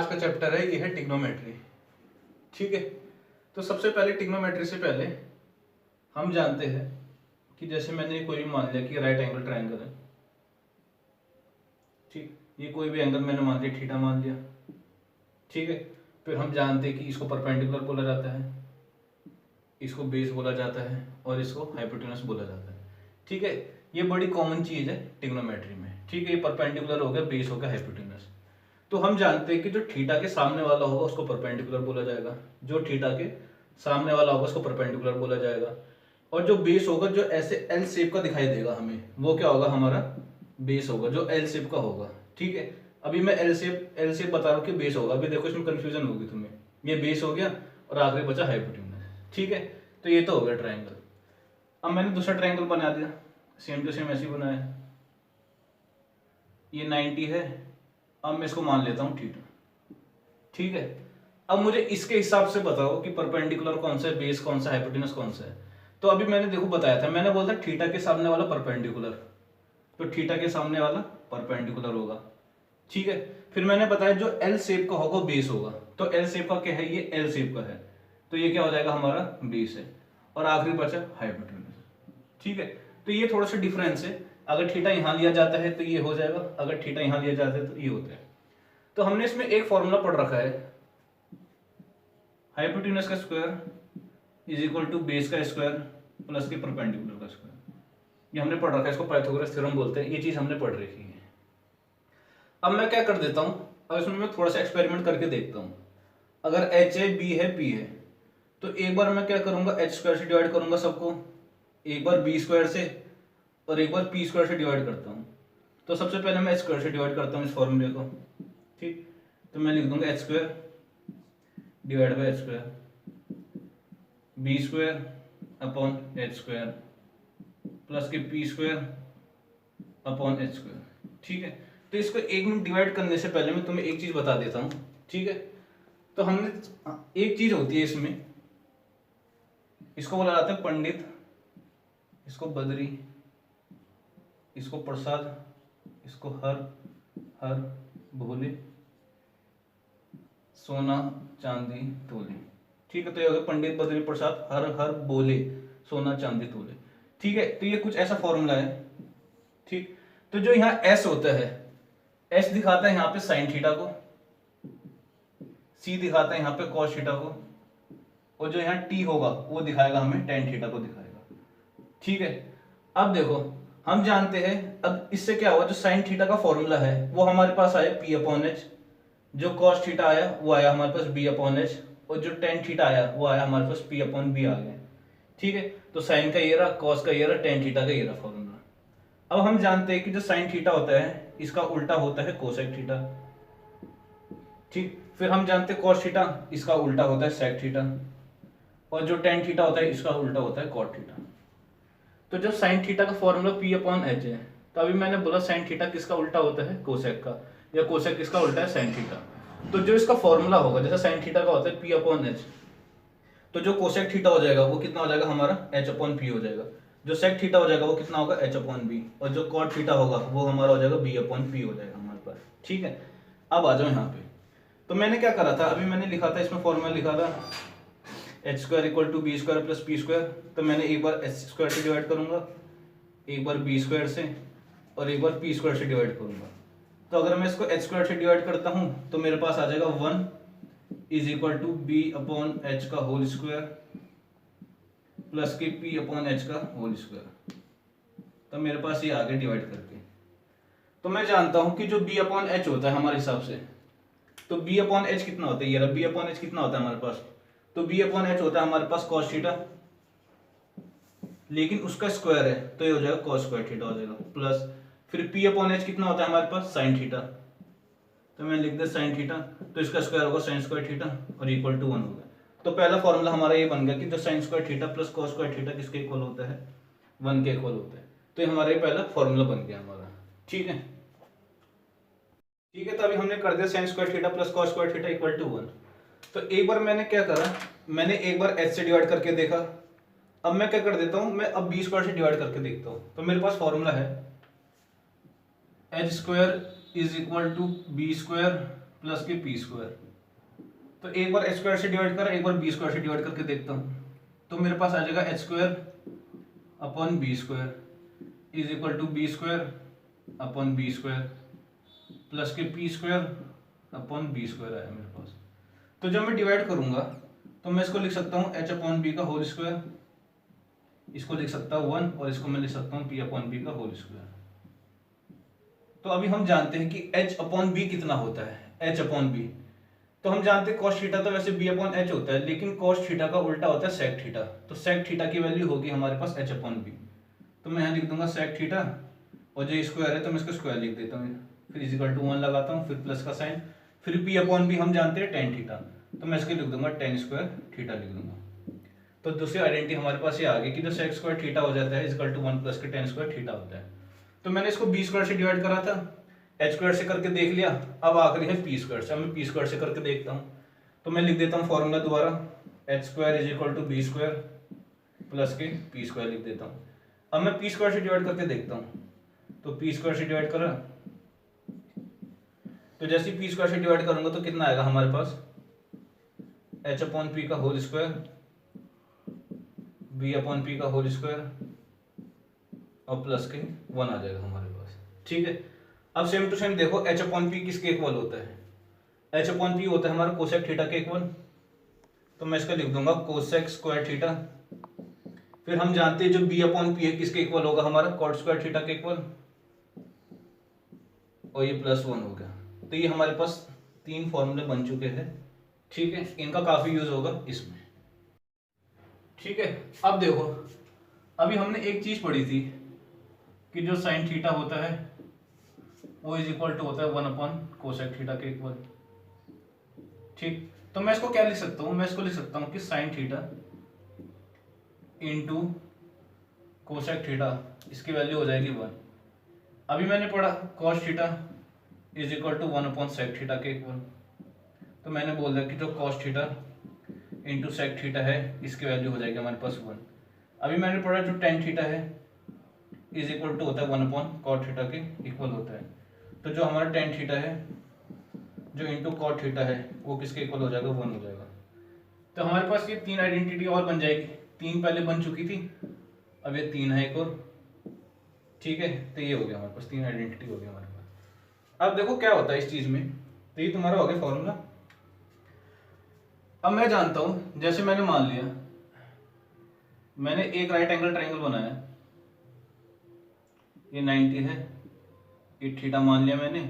आज का चैप्टर है, ये है ट्रिग्नोमेट्री। ठीक है, तो सबसे पहले ट्रिग्नोमेट्री से पहले हम जानते हैं कि जैसे मैंने कोई भी मान लिया कि राइट एंगल ट्रायंगल है। ठीक, ये कोई भी एंगल मैंने मान लिया, थीटा मान लिया। ठीक है, फिर हम जानते हैं कि इसको परपेंडिकुलर बोला जाता है, इसको बेस बोला जाता है और इसको हाइपोटेनस बोला जाता है। ठीक है, ये बड़ी कॉमन चीज है ट्रिग्नोमेट्री में। ठीक है, ये परपेंडिकुलर हो गया, बेस हो गया, हाइपोटेनस। तो हम जानते हैं कि जो थीटा के सामने वाला होगा उसको परपेंडिकुलर बोला जाएगा, जो थीटा के सामने वाला होगा उसको परपेंडिकुलर बोला जाएगा, और जो बेस होगा जो ऐसे एल शेप का दिखाई देगा हमें, वो क्या होगा, हमारा बेस होगा, जो एल शेप का होगा। ठीक है, अभी मैं एल शेप बता रहा हूँ कि बेस होगा। अभी देखो इसमें कंफ्यूजन होगी तुम्हें, ये बेस हो गया और आखिरी बचा हाइपोटेनस। ठीक है, तो ये तो हो गया ट्रायंगल। अब मैंने दूसरा ट्रायंगल बना दिया, सेम टू सेम ऐसे ही बनाया। ये 90 है, अब मैं इसको मान लेता हूँ थीटा। ठीक है, अब मुझे इसके हिसाब से बताओ कि परपेंडिकुलर कौन सा है, बेस कौन सा है, हाइपोटेनस कौन सा है। तो अभी मैंने देखो बताया था, मैंने बोला था थीटा के सामने वाला परपेंडिकुलर, तो थीटा के सामने वाला परपेंडिकुलर होगा। ठीक है, फिर मैंने बताया जो एल शेप का होगा बेस होगा, तो एल शेप का क्या है, ये एल शेप का है, तो ये क्या हो जाएगा, हमारा बेस है, और आखिरी बचा हाइपोटेनस। ठीक है, तो ये थोड़ा सा डिफरेंस है, अगर थीटा यहां लिया जाता है तो ये हो जाएगा, अगर थीटा यहां लिया जाता है तो ये होता है। तो हमने इसमें एक फॉर्मूला पढ़ रखा है, हाइपोटेनस का square is equal to base का स्क्वायर प्लस के परपेंडिकुलर का स्क्वायर। ये हमने पढ़ रखा है, इसको पाइथागोरस थ्योरम बोलते हैं, ये चीज हमने पढ़ रखी है। अब मैं क्या कर देता हूं, अब इसमें मैं थोड़ा सा एक्सपेरिमेंट करके देखता हूं। अगर एच है, बी है, पी है, तो एक बार मैं क्या करूंगा, एच स्क्वायर से डिवाइड करूंगा सबको, एक बार बी स्क्वायर से और एक बार पी स्क्वायर से डिवाइड करता हूं। तो सबसे पहले मैं एच स्क्वायर से डिवाइड करता हूं इस फॉर्मूले को। ठीक, तो मैं लिख दूंगा H square divide by H square, B square upon H square plus के P square upon H square. ठीक है, तो इसको एक में डिवाइड करने से पहले मैं तुम्हें एक चीज बता देता हूं। ठीक है, तो हमने एक चीज होती है इसमें, इसको बोला जाता है पंडित, इसको बद्री, इसको प्रसाद, इसको हर हर भोले, सोना चांदी तोले। ठीक है, तो ये हो गया पंडित बद्री प्रसाद हर हर बोले सोना चांदी तोले। ठीक है, तो ये कुछ ऐसा फॉर्मूला है। ठीक, तो जो यहाँ एस होता है, एस दिखाता है यहाँ पे साइन थीटा को, सी दिखाता है यहाँ पे कॉस थीटा को, और जो यहाँ टी होगा वो दिखाएगा हमें टेन थीटा को दिखाएगा। ठीक है, अब देखो हम जानते हैं, अब इससे क्या हुआ, जो साइन थीटा का फॉर्मूला है वो हमारे पास आया पी अपॉन एच, जो कॉस थीटा आया वो आया हमारे पास बी अपॉन एच, और जो टेन थीटा आया वो आया हमारे पास पी अपॉन बी आ गया। ठीक है, तो साइन का ये रहा, कॉस का ये रहा, टेन थीटा का ये रहा फॉर्मूला। अब हम जानते हैं कि जो साइन थीटा होता है इसका उल्टा होता है कोसेक थीटा। ठीक, फिर हम जानते हैं कॉस थीटा इसका उल्टा होता है सेक थीटा, और जो टेन थीटा होता है इसका उल्टा होता है कॉट थीटा। तो जब साइन थीटा का फॉर्मूला पी अपॉन एच है, तो अभी मैंने बोला साइन थीटा किसका उल्टा होता है, कोसेक का, या कोसेक किसका उल्टा है, साइन थीटा। तो जो इसका फॉर्मूला होगा, जैसे साइन थीटा का होता है पी अपॉन एच, तो जो कोसेक थीटा हो जाएगा वो कितना हो जाएगा हमारा, एच अपॉन पी हो जाएगा। जो सेक थीटा हो जाएगा वो कितना होगा, एच अपॉन बी, और जो कॉट थीटा होगा वो हमारा हो जाएगा बी अपॉन पी हो जाएगा हमारे पास। ठीक है, अब आ जाओ यहाँ पे, तो मैंने क्या करा था, अभी मैंने लिखा था, इसमें फॉर्मूला लिखा था H square equal to B square plus P square. तो मैंने एक बार एच स्क्वायर से डिवाइड करूंगा, एक बार बी स्क्वायर से, और एक बार पी स्क्वायर से डिवाइड करूंगा। तो अगर मैं इसको एच स्क्वायर से डिवाइड करता हूं तो मेरे पास आ जाएगा 1 is equal to B upon H का होल स्क्वायर प्लस के पी अपॉन एच का होल स्क्वायर। तो मेरे पास ये आ गया डिवाइड करके। तो मैं जानता हूं कि जो बी अपॉन एच होता है हमारे हिसाब से, तो बी अपॉन एच कितना होता है, ये रहा बी अपॉन एच कितना होता है हमारे पास, तो बी अपॉन एच होता है हमारे पास कॉस थीटा, लेकिन उसका स्क्वायर है तो ये हो जाएगा कॉस स्क्वायर थीटा हो जाएगा, प्लस फिर पी अपॉन एच कितना होता है हमारे पास, साइन थीटा, तो मैं लिख दे साइन थीटा, तो इसका स्क्वायर होगा साइन स्क्वायर थीटा और इक्वल टू 1 होगा। तो पहला फॉर्मूला हमारा ये बन गया कि जो sign square theta plus cos square theta किसके इक्वल होता है, 1 के इक्वल होता है। तो ये हमारा ये पहला फॉर्मूला बन गया हमारा। ठीक है, ठीक है, तो अभी हमने कर दिया sine square theta plus cos square theta equal to 1। तो एक बार मैंने क्या करा, मैंने एक बार एच से डिवाइड करके देखा। अब मैं क्या कर देता हूं, मैं अब बी स्क्वायर से डिवाइड करके देखता हूं। तो मेरे पास फॉर्मूला है H square is equal to B square plus के पी स्क्वायर। तो एक बार एच स्क्वायर से डिवाइड करा, एक बार बी स्क्वायर से डिवाइड करके देखता हूँ, तो मेरे पास आ जाएगा H square upon B square is equal to B square upon B square plus के P square upon B square आया मेरे पास। तो जब मैं डिवाइड करूंगा तो मैं इसको लिख सकता हूँ एच अपॉन बी का होल स्क्वायर, इसको लिख सकता हूँ 1 और इसको मैं लिख सकता हूँ पी अपॉन बी का होल स्क्वायर। तो अभी हम जानते हैं कि एच अपॉन बी कितना होता है, एच अपॉन बी। तो हम जानते हैं कॉस थीटा तो वैसे बी अपॉन एच होता है, लेकिन कॉस थीटा का उल्टा होता है सेक थीटा। तो सेक थीटा की वैल्यू होगी हमारे पास एच अपॉन बी। तो मैं यहाँ लिख दूंगा सेक थीटा और जो स्क्वायर है तो मैं इसको स्क्वायर लिख देता हूँ, फिर इजिकल टू 1 लगाता हूँ, फिर प्लस का साइन, फिर पी अपॉन बी हम जानते हैं टेन थीटा, तो मैं इसके लिख दूंगा टेन स्क्वायर थीटा लिख दूंगा। तो दूसरी आइडेंटिटी हमारे पास ये आ गई कि जो सेक स्क्वायर थीटा हो जाता है इजिकल टू 1 प्लस के टेन स्क्वायर थीटा होता है। तो मैंने इसको बी स्क्वायर से डिवाइड करा था, एच स्क्वायर से करके देख लिया, अब आखिरी है पी स्क्वायर से। अब मैं पी स्क्वायर से करके देखता हूँ, तो मैं लिख देता हूँ फॉर्मूला दोबारा, H square is equal to B square plus के पी स्क्वायर लिख देता हूँ। अब मैं पी स्क्वायर से डिवाइड करके देखता हूँ, तो पी स्क्वायर से डिवाइड करा, तो जैसे पी स्क्वायर से डिवाइड करूंगा तो कितना आएगा हमारे पास, एच अपॉन पी का whole square B upon P का होल स्क्वायर और प्लस के 1 आ जाएगा हमारे पास। ठीक है, अब सेम टू सेम देखो, एच अपॉन पी किसके इक्वल होता है, एच अपॉन पी होता है हमारा कोसेक थीटा के इक्वल। तो मैं इसका लिख दूंगा कोसेक स्क्वायर थीटा। फिर हम जानते हैं जो बी अपॉन पी है किसके इक्वल होगा, हमारा कॉट स्क्वायर थीटा के इक्वल, और ये प्लस 1 हो गया। तो ये हमारे पास 3 फॉर्मूले बन चुके हैं। ठीक है, इनका काफी यूज होगा इसमें। ठीक है, अब देखो, अभी हमने एक चीज पढ़ी थी कि जो साइन थीटा होता है वो इज इक्वल टू होता है 1 अपॉन कोसेक थीटा के इक्वल। ठीक, तो मैं इसको क्या लिख सकता हूं, मैं इसको लिख सकता हूं कि sine theta into cosec theta, इसकी वैल्यू हो जाएगी 1। अभी मैंने पढ़ा cos theta is equal to 1 upon sec theta के इक्वल, तो मैंने बोल दिया कि जो cos theta into sec theta है इसकी वैल्यू हो जाएगी हमारे पास 1। अभी मैंने पढ़ा जो टेन थीटा है इज इक्वल टू होता है 1 अपॉन कॉट थीटा के इक्वल होता है। तो जो हमारा टेन थीटा है जो इंटू कॉट थीटा है वो किसके इक्वल हो जाएगा, 1 हो जाएगा। तो हमारे पास ये 3 आइडेंटिटी और बन जाएगी, 3 पहले बन चुकी थी, अब ये 3 है एक और। ठीक है, तो ये हो गया हमारे पास 3 आइडेंटिटी हो गई हमारे पास। अब देखो क्या होता है इस चीज में, तो ये तुम्हारा हो गया फॉर्मूला। अब मैं जानता हूं, जैसे मैंने मान लिया मैंने एक राइट एंगल ट्रायंगल बनाया, ये 90 है, ये थीटा मान लिया मैंने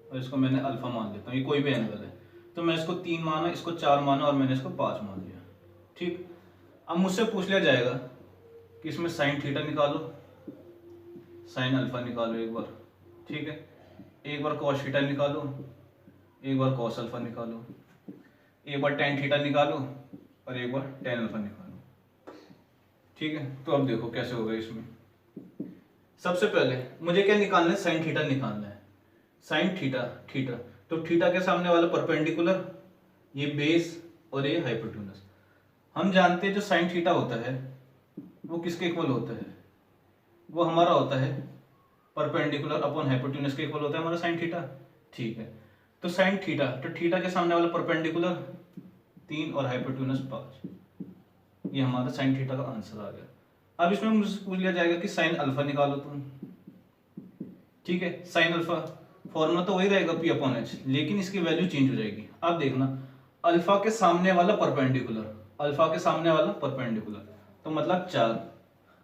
और इसको मैंने अल्फा मान लेता हूँ, ये कोई भी एंगल है। तो मैं इसको 3 माना, इसको 4 माना और मैंने इसको 5 मान लिया। ठीक, अब मुझसे पूछ लिया जाएगा कि इसमें साइन थीटा निकालो, साइन अल्फा निकालो एक बार। ठीक है, एक बार कॉस थीटा निकालो, एक बार कॉस अल्फा निकालो, एक बार टेन थीटा निकालो और एक बार टेन अल्फा निकालो। ठीक है, तो अब देखो कैसे होगा इसमें। सबसे पहले मुझे क्या निकालना है, साइन थीटा निकालना है। साइन थीटा, थीटा तो थीटा के सामने वाला परपेंडिकुलर, ये बेस और ये हाइपोटेन्यूज। हम जानते हैं जो साइन थीटा होता है वो किसके इक्वल होता है, वो हमारा होता है परपेंडिकुलर अपॉन हाइपोटेन्यूज के इक्वल होता है हमारा साइन थीटा। ठीक है, तो साइन थीटा, तो थीटा के सामने वाला परपेंडिकुलर 3 और हाइपोटेन्यूज 5, ये हमारा साइन थीटा का आंसर आ गया। अब इसमें मुझसे पूछ लिया जाएगा कि साइन अल्फा निकालो तुम। ठीक है, साइन अल्फा फॉर्मूला तो वही रहेगा पी अपॉन एच, लेकिन इसकी वैल्यू चेंज हो जाएगी। अब देखना, अल्फा के सामने वाला परपेंडिकुलर, अल्फा के सामने वाला परपेंडिकुलर तो मतलब 4।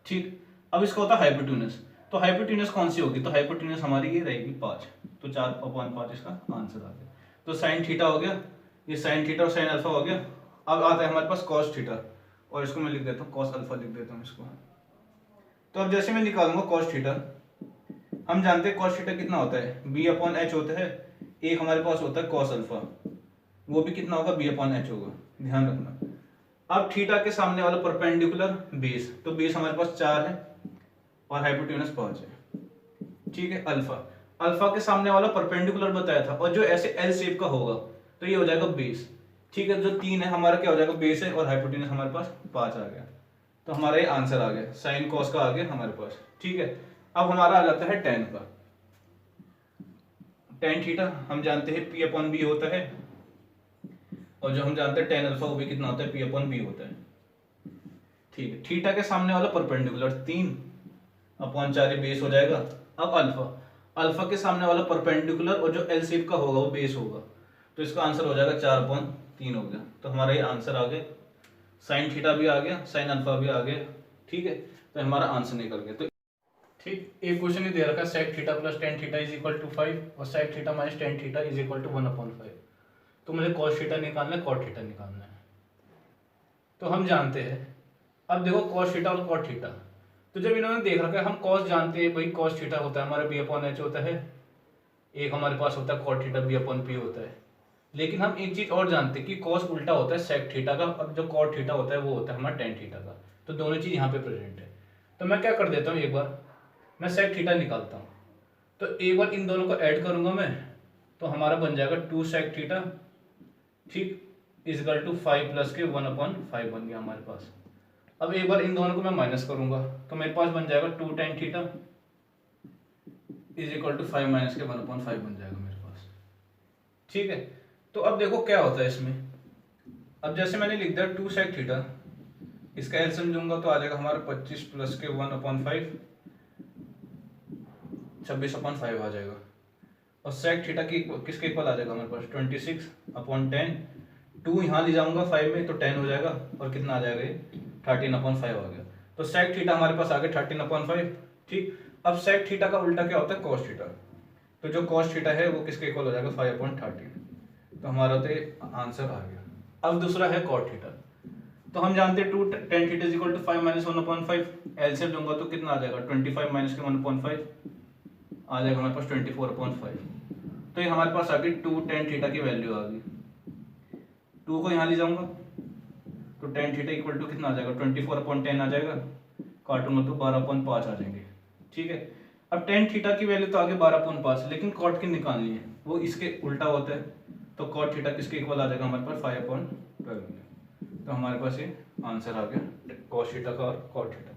ठीक, अब इसका होता है हाइपोटेन्यूज, तो हाइपोटेन्यूज कौन सी होगी, तो हाइपोटेन्यूज हमारी ये रहेगी 5, तो 4 अपॉन 5 इसका आंसर आ गया। तो साइन थीटा हो गया, ये साइन थीटा और साइन अल्फा हो गया। अब आता है हमारे पास कॉस थीटा, और इसको मैं लिख देता हूँ कॉस अल्फा लिख देता हूँ इसको। तो अब जैसे मैं निकालूंगा कॉस थीटा, हम जानते हैं कॉस थीटा कितना होता है, बी अपॉन एच होता है, एक हमारे पास होता है कॉस अल्फा, वो भी कितना होगा, बी अपॉन एच होगा, ध्यान रखना। अब थीटा के सामने वाला परपेंडिकुलर बेस, तो बेस हमारे पास 4 है और हाइपोटेन्यूज 5 है। ठीक है, अल्फा, अल्फा के सामने वाला परपेंडिकुलर बताया था, और जो ऐसे एल शेप का होगा तो ये हो जाएगा बेस। ठीक है, जो 3 है हमारा क्या हो जाएगा, बेस है, और हाइपोटेन्यूज हमारे पास 5 आ गया। तो हमारा ये आंसर आ गया, साइन कॉस का आ गया हमारे पास। ठीक है, अब हमारा आ जाता है टेन का। टेन थीटा हम जानते हैं पी अपॉन बी होता है, और जो हम जानते हैं टेन अल्फा वो भी कितना होता है, पी अपॉन बी होता है। ठीक है, थीटा के सामने वाला परपेंडिकुलर 3 अपॉन 4 बेस हो जाएगा। अब अल्फा, अल्फा के सामने वाला परपेंडिकुलर और जो एल शेप का होगा वो बेस होगा, तो इसका आंसर हो जाएगा 4/3 हो गया। तो हमारा ये आंसर आ गया, साइन थीटा भी आ गया, साइन अल्फा भी आ गया। ठीक है, तो हमारा आंसर निकल गया। तो ठीक, एक क्वेश्चन ये दे रखा है sec theta plus tan theta is equal to 5 और sec theta minus tan theta is equal to 1/5। तो मुझे कॉस थीटा निकालना है, कॉट थीटा निकालना है। तो हम जानते हैं, अब देखो कॉस थीटा और कॉट थीटा, तो जब इन्होंने देख रखा है, हम कॉस जानते हैं भाई, कॉस थीटा होता है हमारा बी अपॉन एच होता है, एक हमारे पास होता है cot theta B upon P होता है। लेकिन हम एक चीज और जानते हैं कि कॉस उल्टा होता है सेक थीटा का, और जो कॉट थीटा होता है वो होता है हमारा टेन थीटा का। तो दोनों चीज यहाँ पे प्रेजेंट है। तो मैं क्या कर देता हूँ, एक बार मैं सेक थीटा निकालता हूँ, तो एक बार इन दोनों को ऐड करूंगा मैं, तो हमारा बन जाएगा 2 सेक थीटा, ठीक, इजकल टू 5 प्लस के 1/5 बन गया हमारे पास। अब एक बार इन दोनों को मैं माइनस करूंगा, तो मेरे पास बन जाएगा 2 tan theta is equal to 5 minus के 1/5 बन जाएगा मेरे पास। ठीक है, तो अब देखो क्या होता है इसमें। अब जैसे मैंने लिख दिया 2 सेक थीटा, इसका एलसीएम लूंगा तो आ जाएगा हमारा 25 प्लस के 1/5, 26/5 आ जाएगा। और सेक थीटा की किसके इक्वल आ जाएगा हमारे पास 26/10। 2 यहाँ ले जाऊंगा 5 में तो 10 हो जाएगा, और कितना आ जाएगा ये 13/5 आ गया। तो सेक थीटा हमारे पास आ गया 13/5। ठीक, अब सेक थीटा का उल्टा क्या होता है, कॉस थीटा। तो जो कॉस थीटा है वो किसके इक्वल हो जाएगा 5/13। तो हमारा तो आंसर आ गया। अब दूसरा है कॉट थीटा, तो हम जानते हैं 2 tan theta is equal to 5 minus 1/5। LCM लूंगा तो कितना आ जाएगा 25 माइनस के 1/5 आ जाएगा हमारे पास 24/5। तो ये हमारे पास आ गई 2 टेन थीटा की वैल्यू आ गई। 2 को यहाँ ले जाऊंगा तो टेन थीटा इक्वल टू कितना आ जाएगा 24/10 आ जाएगा, काटूंगा तो 12/5 आ जाएंगे। ठीक है, अब टेन थीटा की वैल्यू तो आगे 12/5, लेकिन कॉट की निकालनी है, वो इसके उल्टा होता है। तो कॉट थीटा किसके इक्वल आ जाएगा हमारे पास 5/12। तो हमारे पास ये आंसर आ गया कॉस थीटा का और कॉट थीटा।